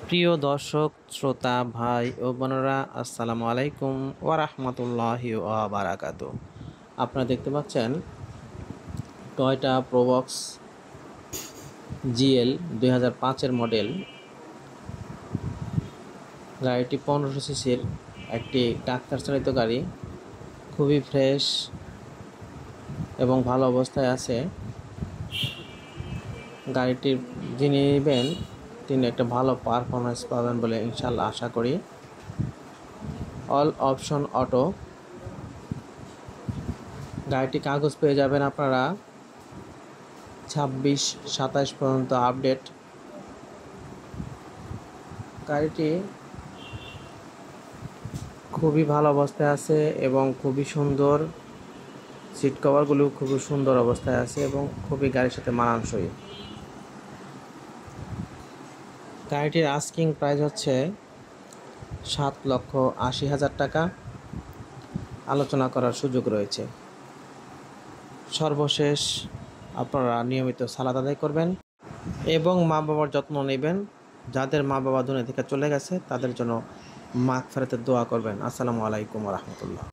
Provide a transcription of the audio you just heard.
প্রিয় দর্শক শ্রোতা ভাই ও বোনেরা, আসসালামু আলাইকুম ওয়া রাহমাতুল্লাহি ওয়া বারাকাতুহু। আপনারা দেখতে পাচ্ছেন টয়োটা প্রোবক্স জিএল 2005-এর মডেল। গাড়িটি 1500 সিসির একটি ট্রাক্টর চালিত গাড়ি, খুবই ফ্রেশ এবং ভালো অবস্থায় আছে। গাড়িটির যিনি নেবেন তিনি একটা ভালো পারফরমেন্স পাবেন বলে ইনশাল্লাহ আশা করি। All option auto. গাড়িটি কাগজ পেয়ে যাবেন আপনারা 26-27 পর্যন্ত আপডেট। গাড়িটি খুবই ভালো অবস্থায় আছে এবং খুবই সুন্দর। সিট কভারগুলো খুবই সুন্দর অবস্থায় আছে এবং খুবই গাড়ির সাথে মানানসই। গাড়িটির আস্কিং প্রাইস হচ্ছে 7,80,000 টাকা। আলোচনা করার সুযোগ রয়েছে। সর্বশেষ আপনারা নিয়মিত সালাত আদায় করবেন এবং মা বাবার যত্ন নেবেন। যাদের মা বাবা দুনিয়া থেকে চলে গেছে তাদের জন্য মাগফিরাতের দোয়া করবেন। আসসালামু আলাইকুম ওয়া রাহমাতুল্লাহ।